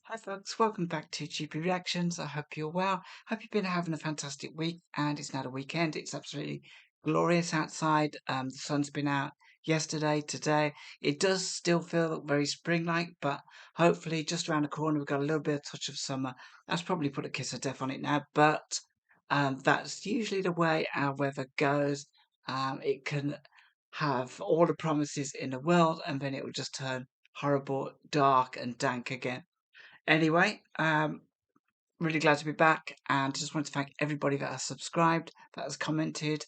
Hi folks, welcome back to GP Reactions. I hope you're well. Hope you've been having a fantastic week and it's now the weekend. It's absolutely glorious outside. The sun's been out yesterday, today. It does still feel very spring-like, but hopefully just around the corner we've got a little bit of touch of summer. That's probably put a kiss of death on it now, but that's usually the way our weather goes. It can have all the promises in the world and then it will just turn horrible, dark and dank again. Anyway, really glad to be back and just want to thank everybody that has subscribed, that has commented,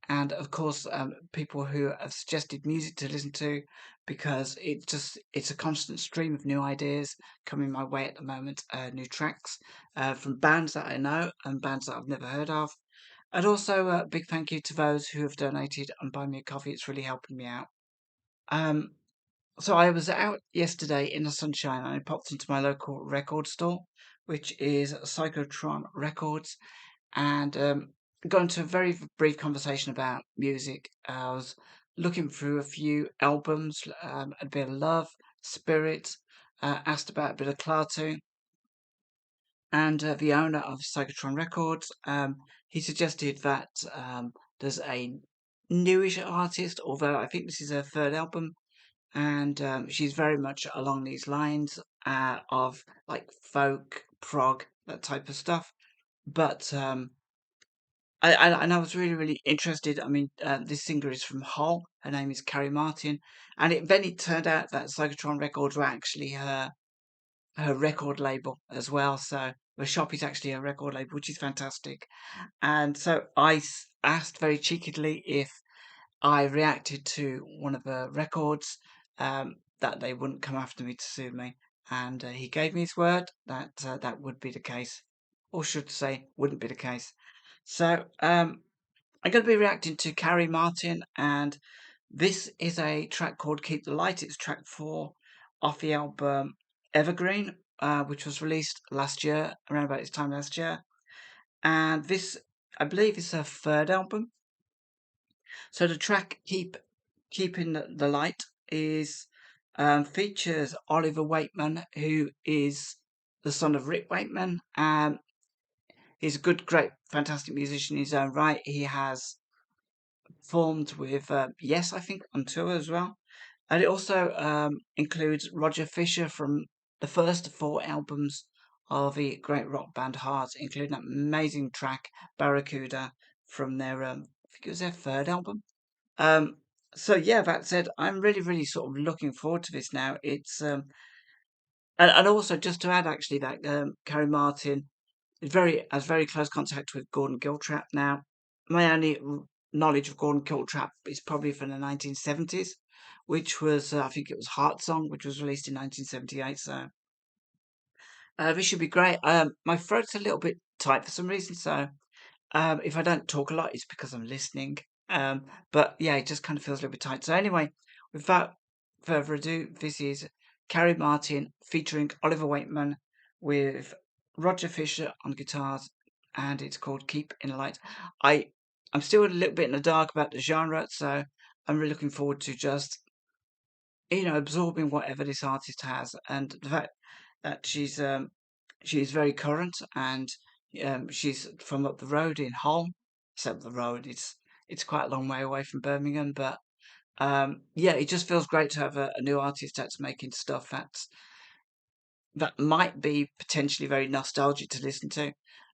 and of course people who have suggested music to listen to, because it's a constant stream of new ideas coming my way at the moment, new tracks from bands that I know and bands that I've never heard of. And also a big thank you to those who have donated and buy me a coffee. It's really helping me out. Um, so I was out yesterday in the sunshine and I popped into my local record store, which is Psychotron Records, and got into a very brief conversation about music. I was looking through a few albums, a bit of Love, Spirit, asked about a bit of Klaatu, and the owner of Psychotron Records, he suggested that there's a newish artist, although I think this is her third album, and she's very much along these lines of like folk, prog, that type of stuff. But I was really interested. I mean, this singer is from Hull. Her name is Carrie Martin, and then it turned out that Psychotron Records were actually her record label as well. So the shop is actually a record label, which is fantastic. And so asked very cheekily if I reacted to one of the records, that they wouldn't come after me to sue me, and he gave me his word that that would be the case, or should say, wouldn't be the case. So I'm going to be reacting to Carrie Martin, and this is a track called "Keep the Light." It's track 4 off the album Evergreen, which was released last year, around about this time last year, and this, I believe, is her third album. So the track "Keeping the Light" is features Oliver Wakeman, who is the son of Rick Wakeman. He's a good, great, fantastic musician in his own right. He has formed with Yes, I think, on tour as well. And it also includes Roger Fisher from the first 4 albums of the great rock band Heart, including that amazing track Barracuda from their, I think it was their third album. Um, so yeah, that said, I'm really sort of looking forward to this now. It's and also just to add actually that Carrie Martin is has very close contact with Gordon Giltrap. Now, my only knowledge of Gordon Giltrap is probably from the 1970s, which was I think it was Heart Song, which was released in 1978. So this should be great. My throat's a little bit tight for some reason, so if I don't talk a lot, it's because I'm listening. But yeah, it just kind of feels a little bit tight. So anyway, without further ado, this is Carrie Martin featuring Oliver Wakeman with Roger Fisher on guitars, and it's called "Keep in the Light." I'm still a little bit in the dark about the genre, so I'm really looking forward to just absorbing whatever this artist has, and the fact that she's very current, and she's from up the road in Hull. It's up the road. It's quite a long way away from Birmingham, but yeah, it just feels great to have a new artist that's making stuff that might be potentially very nostalgic to listen to.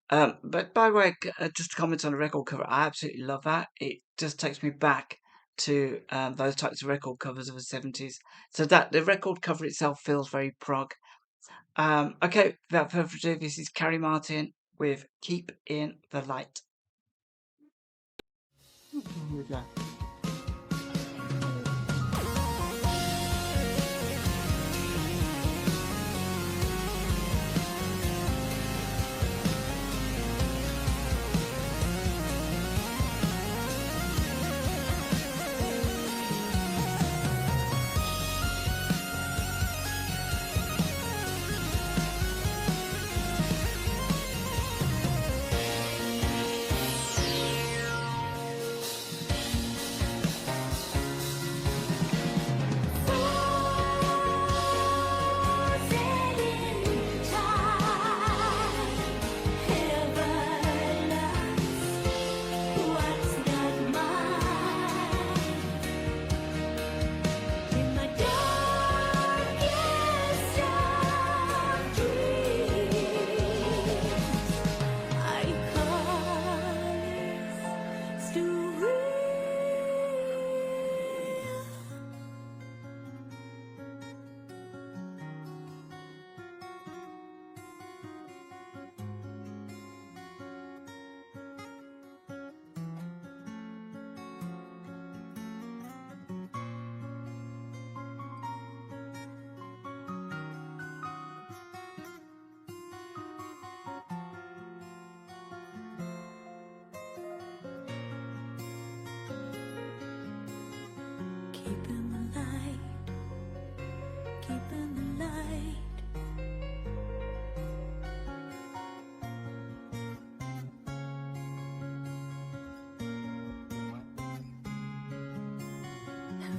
But by the way, just to comment on the record cover, I absolutely love that. It just takes me back to those types of record covers of the 70s. So that the record cover itself feels very prog. Okay, without further ado, this is Carrie Martin with "Keep in the Light." Here we go.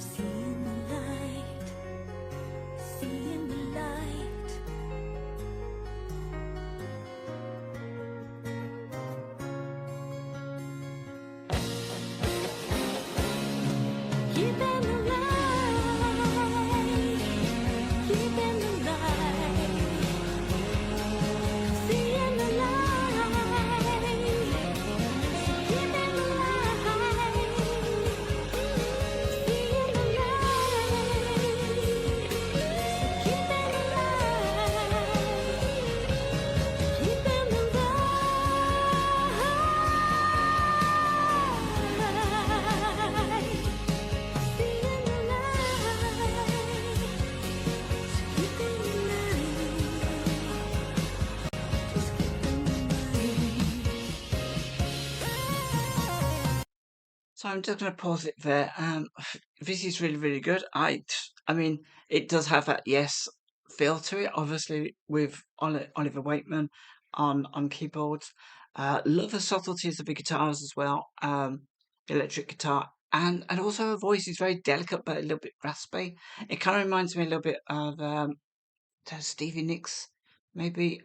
seeing the light, seeing the light. Keeping the light, keeping the light, seeing the light, keeping the light, seeing the light, keeping the light, keeping the light. Seeing the light, keeping the light, just keeping the light. So I'm just going to pause it there. This is really, really good. I mean, it does have that yes feel to it. Obviously, with Oliver Wakeman on keyboards. Love the subtleties of the guitars as well. Electric guitar, and also her voice is very delicate but a little bit raspy. It kind of reminds me a little bit of Stevie Nicks, maybe.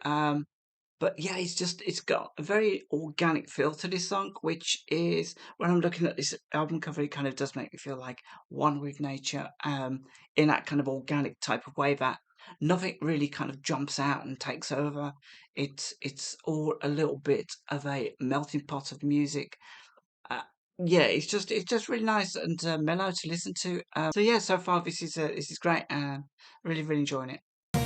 But yeah, it's got a very organic feel to this song, which is when I'm looking at this album cover, it kind of does make me feel like one with nature, in that kind of organic type of way that nothing really kind of jumps out and takes over. It's all a little bit of a melting pot of music. Uh, yeah, it's just really nice and mellow to listen to. So yeah, so far this is great, and really really enjoying it. It's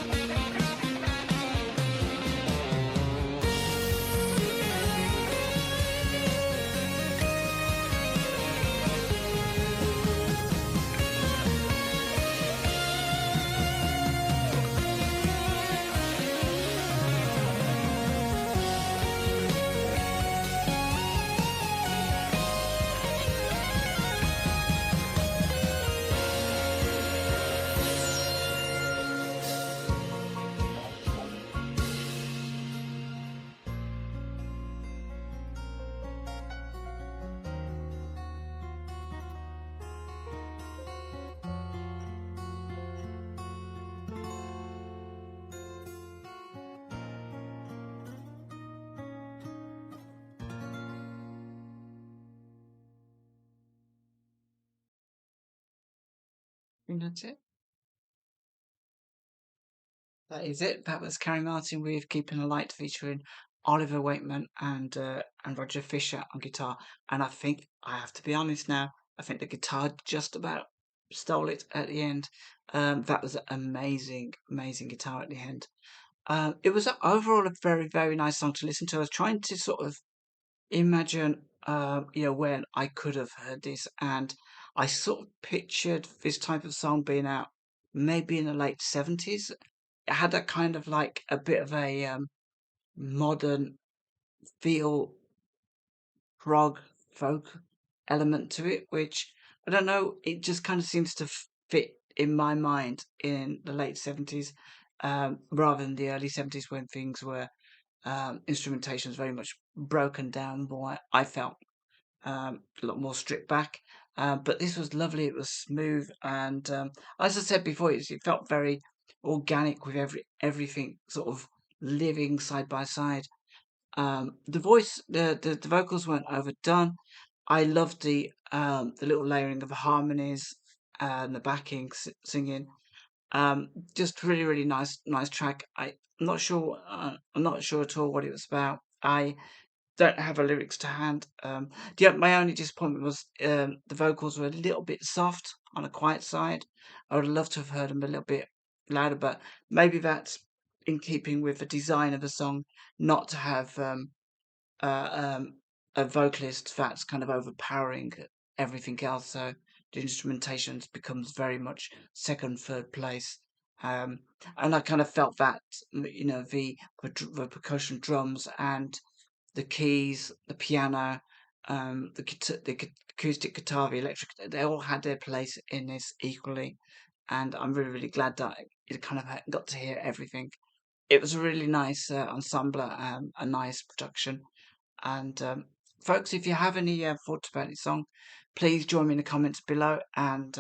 really good guitar. I think that's it. That is it. That was Carrie Martin with "Keeping the Light" featuring Oliver Wakeman and Roger Fisher on guitar. And I think I have to be honest now. I think the guitar just about stole it at the end. That was an amazing, amazing guitar at the end. It was overall a very, very nice song to listen to. I was trying to sort of imagine, when I could have heard this, and I sort of pictured this type of song being out maybe in the late 70s. It had that kind of like a bit of a modern feel, prog, folk element to it, which I don't know, it just kind of seems to fit in my mind in the late 70s, rather than the early 70s when things were instrumentation was very much broken down more. I felt a lot more stripped back. But this was lovely. It was smooth, and as I said before, it felt very organic with everything sort of living side by side. The vocals weren't overdone. I love the little layering of the harmonies and the backing singing. Just really, really nice track. I'm not sure at all what it was about. I don't have the lyrics to hand. My only disappointment was the vocals were a little bit soft on a quiet side. I would love to have heard them a little bit louder, but maybe that's in keeping with the design of the song, not to have uh, um, a vocalist that's kind of overpowering everything else. So the instrumentation becomes very much second, third place. Um, and I kind of felt that, the percussion drums and the keys, the piano, the acoustic guitar, the electric, they all had their place in this equally. And I'm really, really glad that it kind of got to hear everything. It was a really nice ensemble, a nice production. And folks, if you have any thoughts about this song, please join me in the comments below. And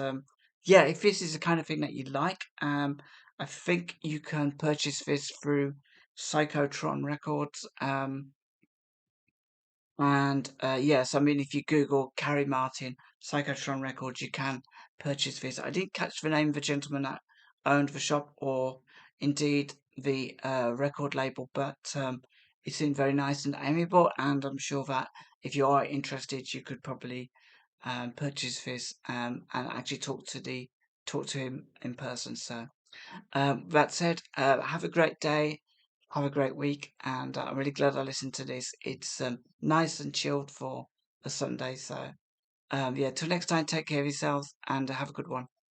yeah, if this is the kind of thing that you like, I think you can purchase this through Psychotron Records. And yes, I mean, if you Google Carrie Martin Psychotron Records, you can purchase this. I didn't catch the name of the gentleman that owned the shop or indeed the record label, but it seemed very nice and amiable. And I'm sure that if you are interested, you could probably purchase this and actually talk to him in person. So that said, have a great day, have a great week, and I'm really glad I listened to this. It's nice and chilled for a Sunday. So, yeah, till next time, take care of yourselves and have a good one.